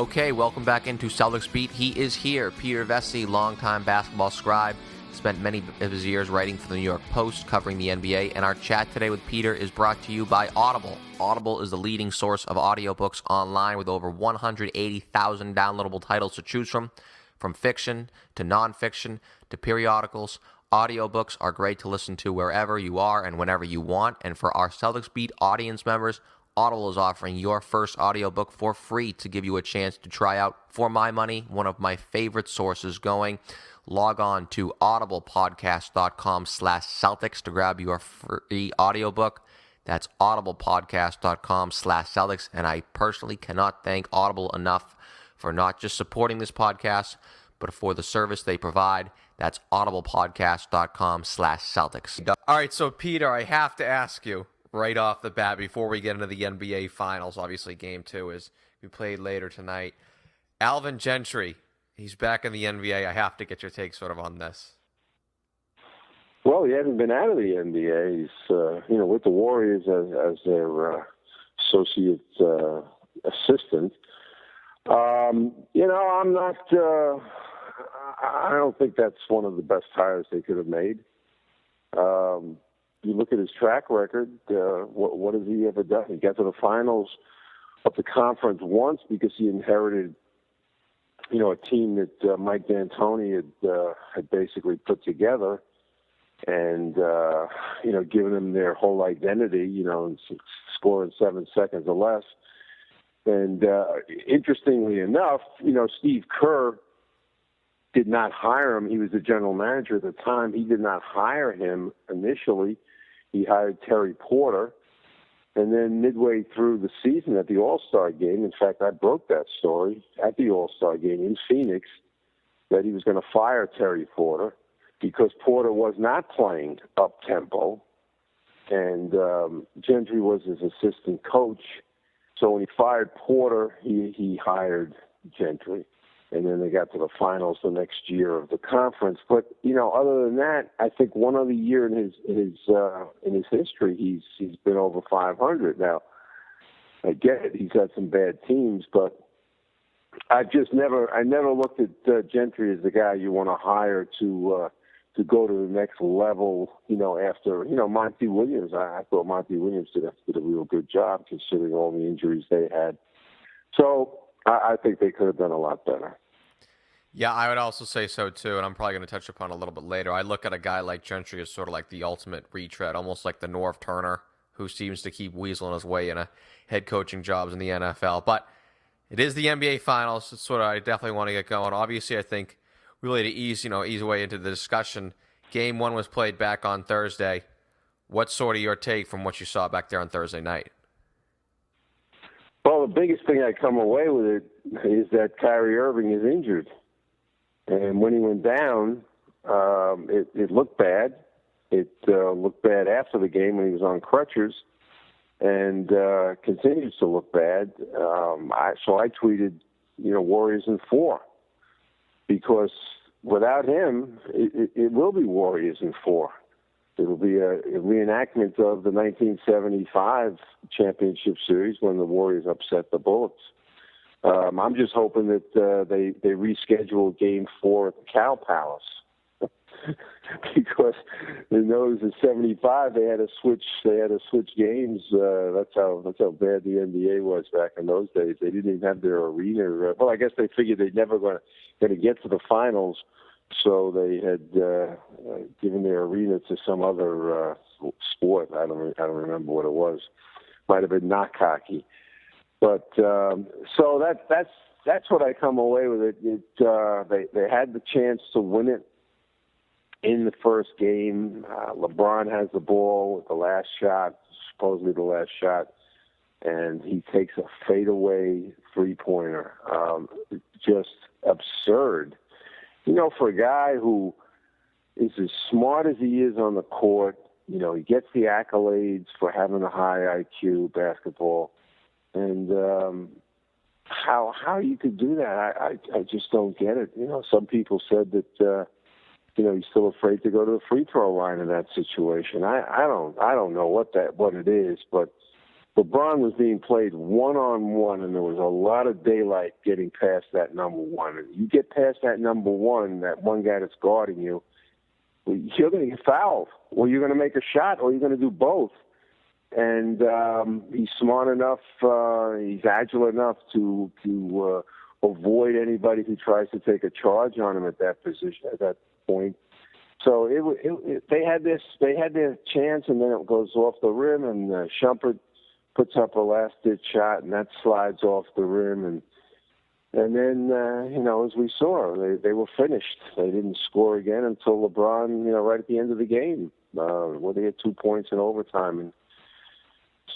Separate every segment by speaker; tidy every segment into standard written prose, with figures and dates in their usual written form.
Speaker 1: Okay, welcome back into Celtics Beat. He is here, Peter Vecsey, longtime basketball scribe. Spent many of his years writing for the New York Post, covering the NBA, and our chat today with Peter is brought to you by Audible. Audible is the leading source of audiobooks online with over 180,000 downloadable titles to choose from fiction to nonfiction to periodicals. Audiobooks are great to listen to wherever you are and whenever you want, and for our Celtics Beat audience members, Audible is offering your first audiobook for free to give you a chance to try out, for my money, one of my favorite sources going. Log on to audiblepodcast.com/Celtics to grab your free audiobook. That's audiblepodcast.com/Celtics. And I personally cannot thank Audible enough for not just supporting this podcast, but for the service they provide. That's audiblepodcast.com/Celtics. All right, so Peter, I have to ask you, right off the bat, before we get into the NBA Finals, obviously Game 2 is we played later tonight. Alvin Gentry, he's back in the NBA. I have to get your take sort of on this.
Speaker 2: Well, he hasn't been out of the NBA. He's, with the Warriors as their associate assistant. I'm not. I don't think that's one of the best hires they could have made. You look at his track record, what has he ever done? He got to the finals of the conference once because he inherited, a team that Mike D'Antoni had basically put together and, given them their whole identity, scoring 7 seconds or less. And interestingly enough, Steve Kerr did not hire him. He was the general manager at the time. He did not hire him initially. He hired Terry Porter, and then midway through the season at the All-Star game, in fact, I broke that story at the All-Star game in Phoenix, that he was going to fire Terry Porter because Porter was not playing up-tempo, and Gentry was his assistant coach. So when he fired Porter, he hired Gentry. And then they got to the finals the next year of the conference. But other than that, I think one other year in his history, he's been over 500. Now, I get it; he's had some bad teams, but I never looked at Gentry as the guy you want to hire to go to the next level. After Monty Williams, I thought Monty Williams did a real good job considering all the injuries they had. So I think they could have done a lot better.
Speaker 1: Yeah, I would also say so, too, and I'm probably going to touch upon it a little bit later. I look at a guy like Gentry as sort of like the ultimate retread, almost like the Norv Turner, who seems to keep weaseling his way into head coaching jobs in the NFL. But it is the NBA Finals. It's sort of, I definitely want to get going. Obviously, I think really to ease away into the discussion, Game 1 was played back on Thursday. What's sort of your take from what you saw back there on Thursday night?
Speaker 2: Well, the biggest thing I come away with it is that Kyrie Irving is injured. And when he went down, it looked bad. It looked bad after the game when he was on crutches, and continues to look bad. So I tweeted, Warriors in 4, because without him, it will be Warriors in 4. It'll be a reenactment of the 1975 championship series when the Warriors upset the Bullets. I'm just hoping that they reschedule Game 4 at the Cow Palace because in those in '75 they had to switch games. That's how bad the NBA was back in those days. They didn't even have their arena. Well, I guess they figured they'd never going to get to the finals, so they had given their arena to some other sport. I don't remember what it was. Might have been knock hockey. But so that's what I come away with it. They had the chance to win it in the first game. LeBron has the ball with the last shot, supposedly the last shot, and he takes a fadeaway three-pointer. Just absurd. For a guy who is as smart as he is on the court, he gets the accolades for having a high IQ basketball. And how you could do that, I just don't get it. Some people said that he's still afraid to go to the free throw line in that situation. I don't know what it is, but LeBron was being played one-on-one, and there was a lot of daylight getting past that number one. And you get past that number one, that one guy that's guarding you, well, you're going to get fouled, or you're going to make a shot, or you're going to do both. And he's smart enough, he's agile enough to avoid anybody who tries to take a charge on him at that position, at that point. So they had their chance, and then it goes off the rim, and Shumpert puts up a last-ditch shot, and that slides off the rim, and then as we saw, they were finished. They didn't score again until LeBron, right at the end of the game, where they had 2 points in overtime, and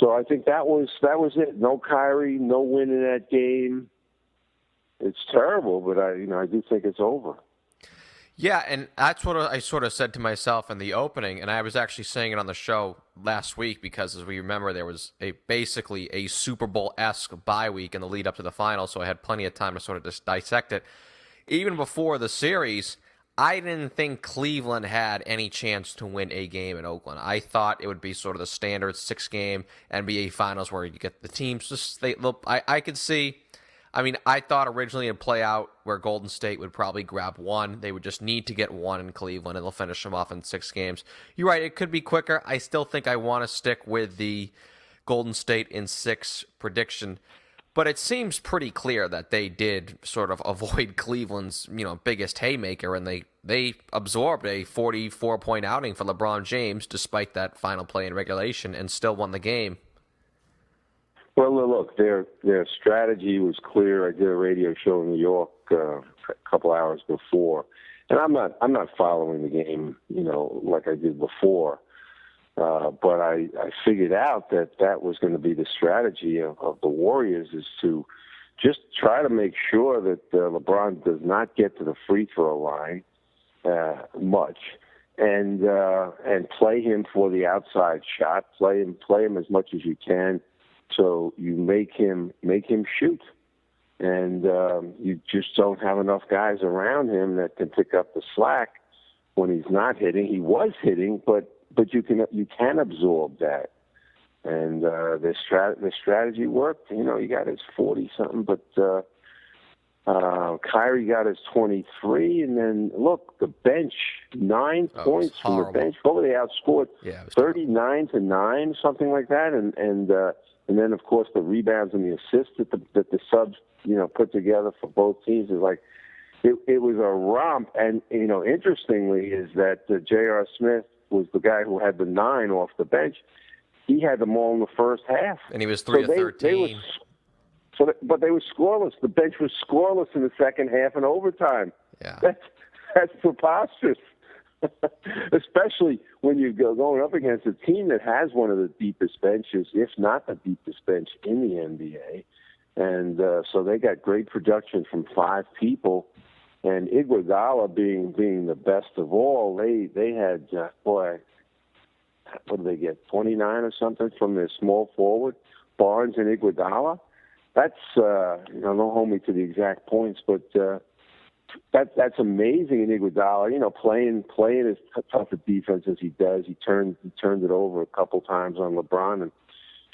Speaker 2: so I think that was it. No Kyrie, no win in that game. It's terrible, but I do think it's over.
Speaker 1: Yeah, and that's what I sort of said to myself in the opening, and I was actually saying it on the show last week because, as we remember, there was basically a Super Bowl-esque bye week in the lead up to the final, so I had plenty of time to sort of just dissect it. Even before the series, I didn't think Cleveland had any chance to win a game in Oakland. I thought it would be sort of the standard 6-game NBA Finals where you get the teams. I could see. I mean, I thought originally it'd play out where Golden State would probably grab one. They would just need to get one in Cleveland, and they'll finish them off in 6 games. You're right, it could be quicker. I still think I want to stick with the Golden State in 6 prediction. But it seems pretty clear that they did sort of avoid Cleveland's, biggest haymaker, and they absorbed a 44-point outing for LeBron James, despite that final play in regulation, and still won the game.
Speaker 2: Well, look, their strategy was clear. I did a radio show in New York a couple hours before, and I'm not following the game, like I did before. But I figured out that was going to be the strategy of the Warriors, is to just try to make sure that LeBron does not get to the free throw line much, and play him for the outside shot. Play him as much as you can, so you make him shoot, and you just don't have enough guys around him that can pick up the slack when he's not hitting. He was hitting, but you can absorb that, and the strategy worked. He got his 40-something, but Kyrie got his 23, and then look, the bench, 9 points from the bench. What were they outscored? 39-9, something like that, and then of course the rebounds and the assists that the subs put together for both teams is like. It was a romp, and interestingly is that J.R. Smith was the guy who had the 9 off the bench. He had them all in the first half, and
Speaker 1: he was 3 of 13.
Speaker 2: But they were scoreless. The bench was scoreless in the second half and overtime.
Speaker 1: Yeah,
Speaker 2: that's preposterous, especially when you're going up against a team that has one of the deepest benches, if not the deepest bench in the NBA. And so they got great production from 5 people. And Iguodala being the best of all, they had, what did they get, 29 or something from their small forward, Barnes and Iguodala? That's, don't hold me to the exact points, but that's amazing in Iguodala, playing as tough a defense as he does. He turned it over a couple times on LeBron and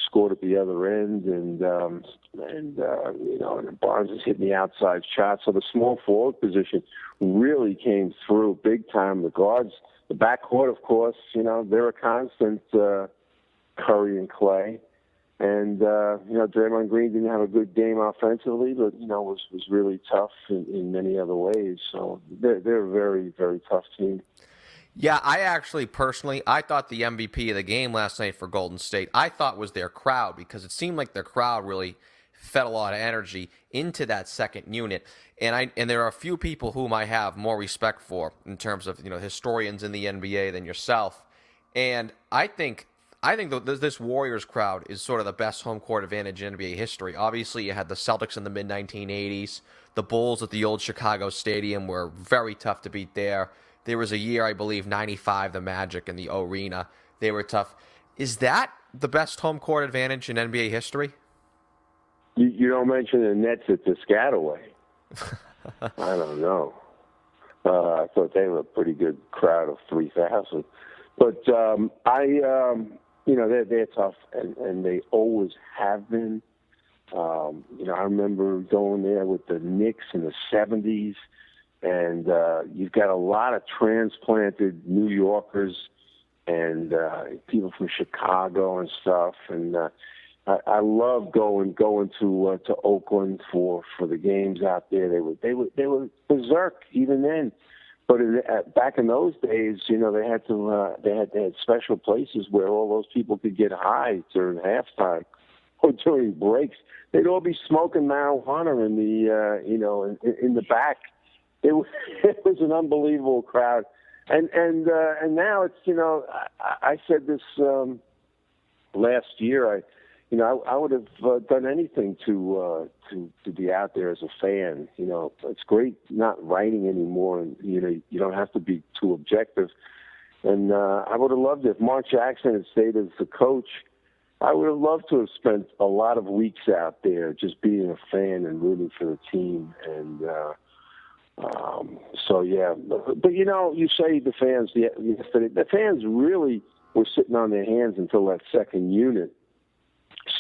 Speaker 2: scored at the other end, and Barnes is hitting the outside shot. So the small forward position really came through big time. The guards, the backcourt, of course, they're a constant, Curry and Klay. And, Draymond Green didn't have a good game offensively, but, was really tough in many other ways. So they're a very, very tough team.
Speaker 1: Yeah, I actually personally, I thought the MVP of the game last night for Golden State, I thought was their crowd, because it seemed like their crowd really fed a lot of energy into that second unit. And there are a few people whom I have more respect for in terms of, historians in the NBA than yourself. And I think this Warriors crowd is sort of the best home court advantage in NBA history. Obviously, you had the Celtics in the mid-1980s. The Bulls at the old Chicago Stadium were very tough to beat there. There was a year, I believe, 95, the Magic in the Arena. They were tough. Is that the best home court advantage in NBA history?
Speaker 2: You don't mention the Nets at Piscataway. I don't know. I thought they were a pretty good crowd of 3,000. But they're tough, and they always have been. I remember going there with the Knicks in the 70s, and you've got a lot of transplanted New Yorkers and people from Chicago and stuff, and I love going to Oakland for the games out there. They were berserk even then. But back in those days, they had special places where all those people could get high during halftime or during breaks. They'd all be smoking marijuana in the in the back. It was an unbelievable crowd, and now it's I said this last year. I would have done anything to be out there as a fan. It's great not writing anymore, and you don't have to be too objective. And I would have loved it if Mark Jackson had stayed as the coach. I would have loved to have spent a lot of weeks out there just being a fan and rooting for the team. And so yeah, but you say the fans yesterday. The fans really were sitting on their hands until that second unit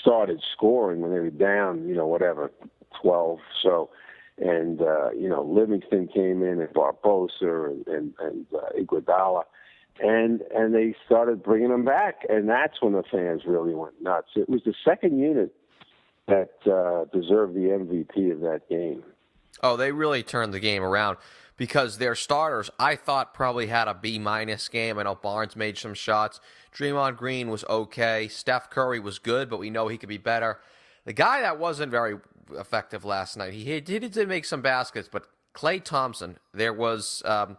Speaker 2: started scoring when they were down, 12. So, and Livingston came in and Barbosa and Iguodala, and they started bringing them back, and that's when the fans really went nuts. It was the second unit that deserved the MVP of that game.
Speaker 1: Oh, they really turned the game around because their starters, I thought, probably had a B- game. I know Barnes made some shots. Draymond Green was okay. Steph Curry was good, but we know he could be better. The guy that wasn't very effective last night, he did make some baskets, but Klay Thompson, there was an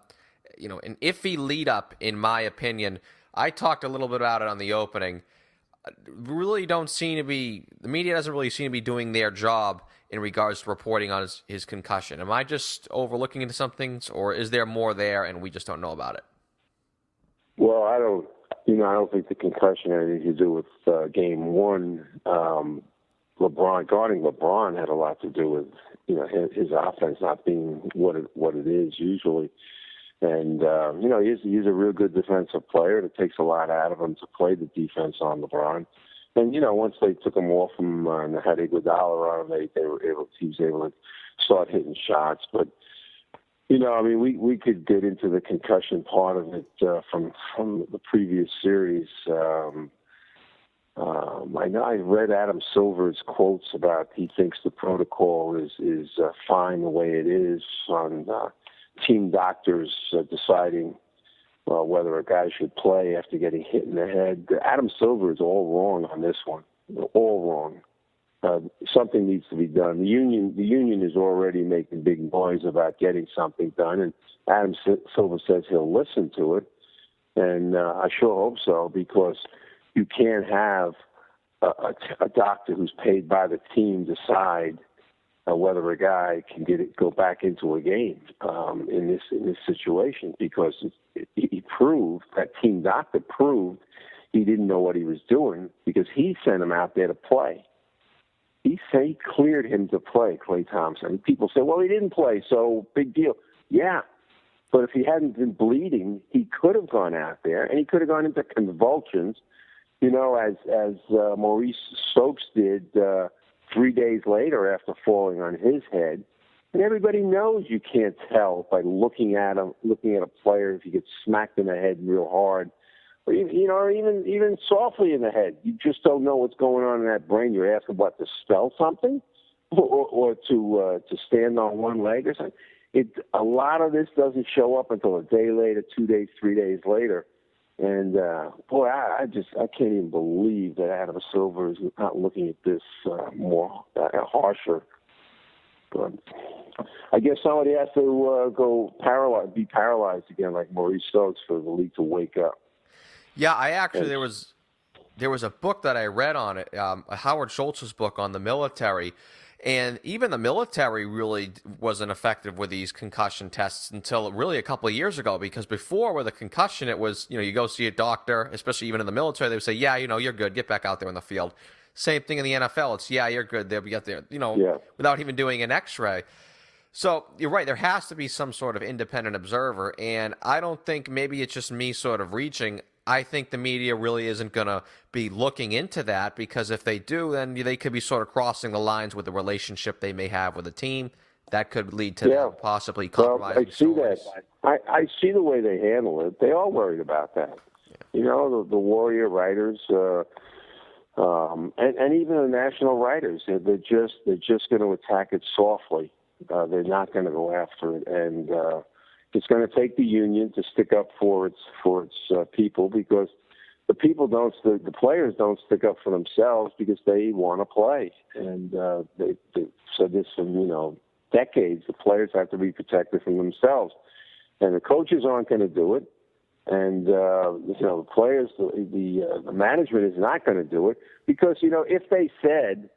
Speaker 1: iffy lead-up, in my opinion. I talked a little bit about it on the opening. Really don't seem to be, the media doesn't really seem to be doing their job in regards to reporting on his concussion. Am I just overlooking into some things, or is there more there and we just don't know about it?
Speaker 2: Well, I don't think the concussion had anything to do with game one. Guarding LeBron had a lot to do with, his offense not being what it is usually. And, he's a real good defensive player. It takes a lot out of him to play the defense on LeBron. And, once they took him off him and had Iguodala on him, he was able to start hitting shots. But, we could get into the concussion part of it from the previous series. I know I read Adam Silver's quotes about he thinks the protocol is fine the way it is on team doctors deciding whether a guy should play after getting hit in the head. Adam Silver is all wrong on this one. All wrong. Something needs to be done. The union is already making big noise about getting something done, and Adam Silver says he'll listen to it, and I sure hope so, because you can't have a doctor who's paid by the team decide whether a guy can go back into a game in this situation, because that team doctor proved he didn't know what he was doing, because he sent him out there to play. He cleared him to play, Klay Thompson. People say, well, he didn't play, so big deal. Yeah, but if he hadn't been bleeding, he could have gone out there, and he could have gone into convulsions, as Maurice Stokes did 3 days later after falling on his head. And everybody knows you can't tell by looking at a player if he gets smacked in the head real hard, or even softly in the head. You just don't know what's going on in that brain. You're asking what, to spell something, or to stand on one leg or something. A lot of this doesn't show up until a day later, 2 days, 3 days later. And boy, I can't even believe that Adam Silver is not looking at this more harsher. But I guess somebody has to be paralyzed again, like Maurice Stokes, for the league to wake up.
Speaker 1: Yeah, there was a book that I read on it, Howard Schultz's book on the military, and even the military really wasn't effective with these concussion tests until really a couple of years ago, because before with a concussion, it was, you go see a doctor, especially even in the military, they would say, yeah, you're good, get back out there in the field. Same thing in the NFL, it's, yeah, you're good, they'll get there, without even doing an x-ray. So you're right, there has to be some sort of independent observer, and I don't think, maybe it's just me sort of reaching, I think the media really isn't going to be looking into that, because if they do, then they could be sort of crossing the lines with the relationship they may have with a team. That could lead to them possibly compromising stories.
Speaker 2: I see the way they handle it. They are worried about that. Yeah. The Warrior writers, and even the national writers, they're just going to attack it softly. They're not going to go after it, and it's going to take the union to stick up for its people, because the players don't stick up for themselves because they want to play, and they said this from decades. The players have to be protected from themselves, and the coaches aren't going to do it, and the players, the management is not going to do it, because if they said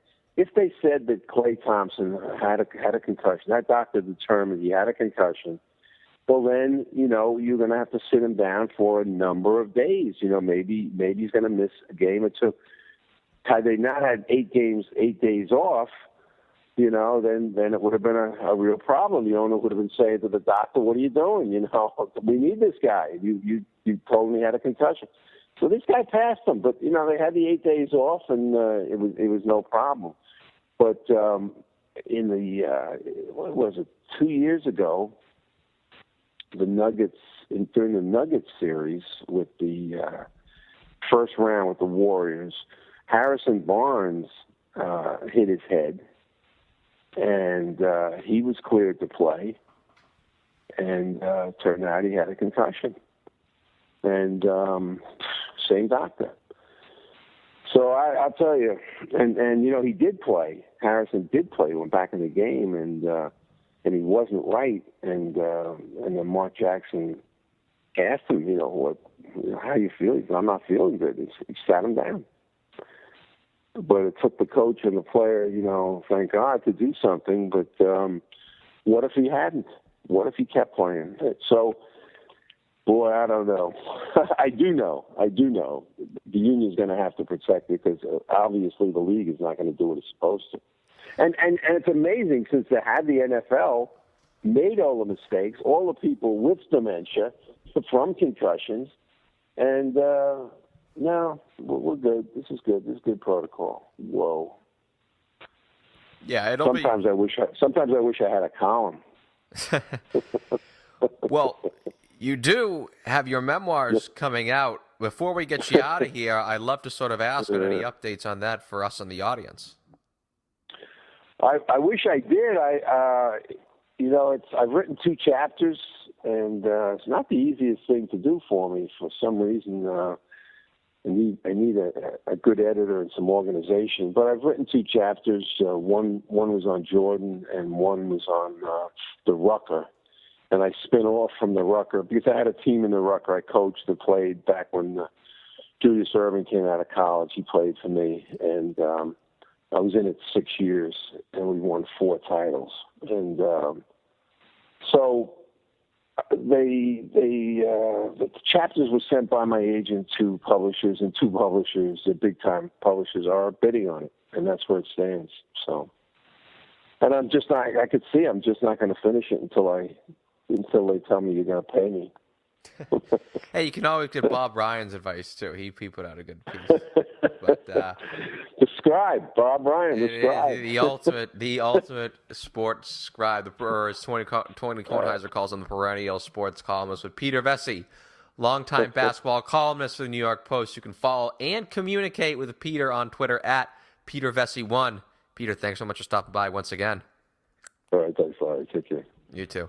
Speaker 2: that Klay Thompson had a concussion, that doctor determined he had a concussion, well then you're going to have to sit him down for a number of days. Maybe he's going to miss a game or two. Had they not had 8 days off, then it would have been a real problem. The owner would have been saying to the doctor, "What are you doing? We need this guy. You told me he had a concussion." So this guy passed him, but they had the 8 days off, and it was no problem. But in the what was it, 2 years ago, the Nuggets during the Nuggets series with the first round with the Warriors, Harrison Barnes hit his head, and he was cleared to play, and turned out he had a concussion, and same doctor. So I'll tell you, and he did play. Harrison did play. He went back in the game, and he wasn't right. And then Mark Jackson asked him, how you feel? He said, "I'm not feeling good." He sat him down. But it took the coach and the player, thank God, to do something. But what if he hadn't? What if he kept playing? So, boy, I don't know. I do know. The union's going to have to protect it, because obviously the league is not going to do what it's supposed to. And it's amazing, since they had the NFL, made all the mistakes, all the people with dementia from concussions, and no, we're good. This is good. This is good protocol. Whoa.
Speaker 1: Yeah,
Speaker 2: Sometimes I wish I had a column.
Speaker 1: Well, you do have your memoirs coming out. Before we get you out of here, I'd love to sort of ask on any updates on that for us in the audience.
Speaker 2: I wish I did. I've written 2 chapters, and it's not the easiest thing to do for me. For some reason, I need a good editor and some organization. But I've written 2 chapters. One was on Jordan, and one was on the Rucker. And I spin off from the Rucker because I had a team in the Rucker I coached that played back when Julius Erving came out of college. He played for me, and I was in it 6 years, and we won 4 titles. And so the chapters were sent by my agent to publishers, and 2 publishers, the big-time publishers, are bidding on it, and that's where it stands. So, and I'm just not. I could see I'm just not going to finish it until they tell me you're going to pay me.
Speaker 1: Hey, you can always get Bob Ryan's advice too. He put out a good piece. But
Speaker 2: the scribe, Bob Ryan, the scribe,
Speaker 1: the ultimate sports scribe. Or as Tony Kornheiser calls him, the perennial sports columnist. With Peter Vecsey, longtime basketball columnist for the New York Post. You can follow and communicate with Peter on Twitter at PeterVecsey1. Peter, thanks so much for stopping by once again.
Speaker 2: All right, thanks, Larry. Take care.
Speaker 1: You too.